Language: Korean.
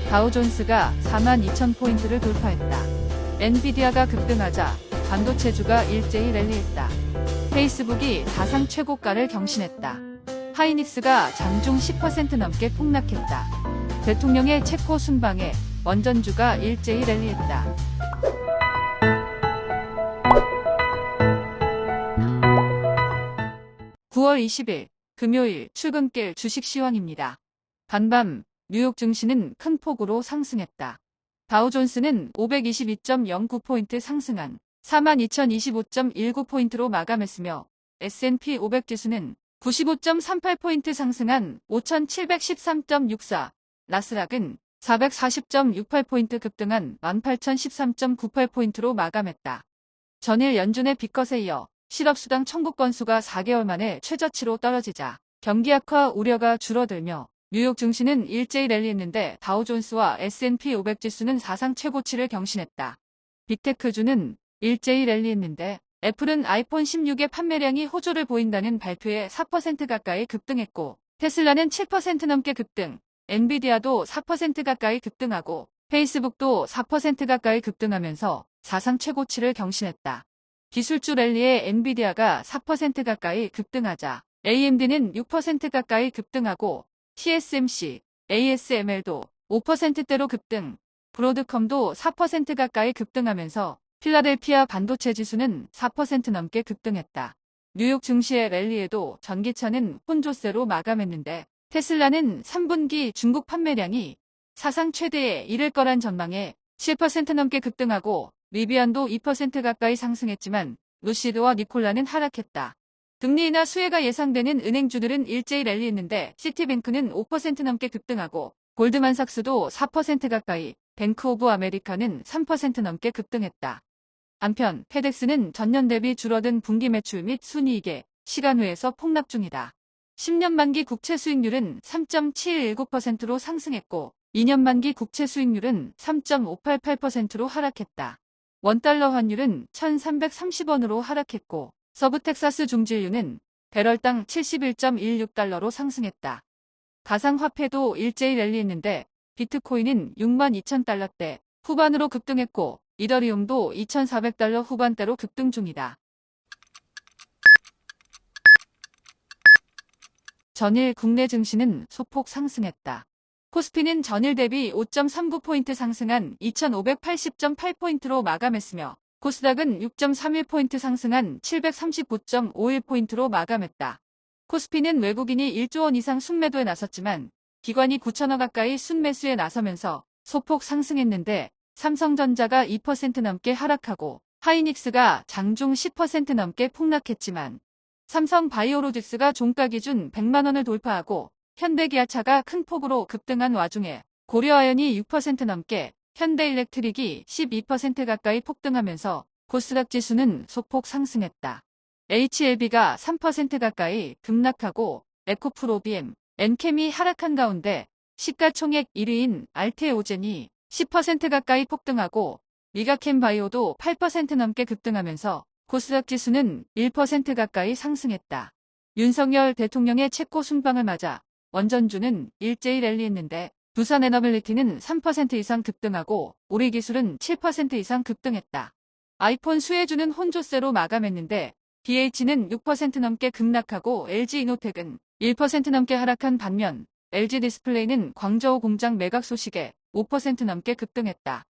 다우존스가 42,000포인트를 돌파했다. 엔비디아가 급등하자 반도체주가 일제히 랠리했다. 페이스북이 사상 최고가를 경신했다. 하이닉스가 장중 10% 넘게 폭락했다. 대통령의 체코 순방에 원전주가 일제히 랠리했다. 9월 20일 금요일 출근길 주식 시황입니다. 간밤 뉴욕 증시는 큰 폭으로 상승했다. 다우존스는 522.09포인트 상승한 42,025.19포인트로 마감했으며 S&P 500 지수는 95.38포인트 상승한 5,713.64, 나스닥은 440.68포인트 급등한 18,013.98포인트로 마감했다. 전일 연준의 빅컷에 이어 실업수당 청구 건수가 4개월 만에 최저치로 떨어지자 경기 악화 우려가 줄어들며 뉴욕 증시는 일제히 랠리했는데 다우존스와 S&P 500 지수는 사상 최고치를 경신했다. 빅테크주는 일제히 랠리했는데 애플은 아이폰 16의 판매량이 호조를 보인다는 발표에 4% 가까이 급등했고 테슬라는 7% 넘게 급등, 엔비디아도 4% 가까이 급등하고 페이스북도 4% 가까이 급등하면서 사상 최고치를 경신했다. 기술주 랠리에 엔비디아가 4% 가까이 급등하자 AMD는 6% 가까이 급등하고 TSMC, ASML도 5%대로 급등, 브로드컴도 4% 가까이 급등하면서 필라델피아 반도체 지수는 4% 넘게 급등했다. 뉴욕 증시의 랠리에도 전기차는 혼조세로 마감했는데 테슬라는 3분기 중국 판매량이 사상 최대에 이를 거란 전망에 7% 넘게 급등하고 리비안도 2% 가까이 상승했지만 루시드와 니콜라는 하락했다. 금리 인하 수혜가 예상되는 은행주들은 일제히 랠리했는데 시티뱅크는 5% 넘게 급등하고 골드만삭스도 4% 가까이, 뱅크 오브 아메리카는 3% 넘게 급등했다. 한편 페덱스는 전년 대비 줄어든 분기 매출 및 순이익에 시간외에서 폭락 중이다. 10년 만기 국채 수익률은 3.719%로 상승했고 2년 만기 국채 수익률은 3.588%로 하락했다. 원달러 환율은 1,330원으로 하락했고 서부텍사스 중진유는 배럴당 71.16달러로 상승했다. 가상화폐도 일제히 랠리했는데 비트코인은 62,000달러대 후반으로 급등했고 이더리움도 2,400달러 후반대로 급등 중이다. 전일 국내 증시는 소폭 상승했다. 코스피는 전일 대비 5.39포인트 상승한 2,580.8포인트로 마감했으며 코스닥은 6.31포인트 상승한 739.51포인트로 마감했다. 코스피는 외국인이 1조 원 이상 순매도에 나섰지만 기관이 9천억 가까이 순매수에 나서면서 소폭 상승했는데 삼성전자가 2% 넘게 하락하고 하이닉스가 장중 10% 넘게 폭락했지만 삼성바이오로직스가 종가 기준 100만원을 돌파하고 현대기아차가 큰 폭으로 급등한 와중에 고려아연이 6% 넘게 현대일렉트릭이 12% 가까이 폭등하면서 코스닥 지수는 소폭 상승했다. HLB가 3% 가까이 급락하고 에코프로비엠, 엔캠이 하락한 가운데 시가총액 1위인 알테오젠이 10% 가까이 폭등하고 미가캠바이오도 8% 넘게 급등하면서 코스닥 지수는 1% 가까이 상승했다. 윤석열 대통령의 체코 순방을 맞아 원전주는 일제히 랠리했는데 두산에너빌리티는 3% 이상 급등하고 우리기술은 7% 이상 급등했다. 아이폰 수혜주는 혼조세로 마감했는데 BH는 6% 넘게 급락하고 LG이노텍은 1% 넘게 하락한 반면 LG디스플레이는 광저우 공장 매각 소식에 5% 넘게 급등했다.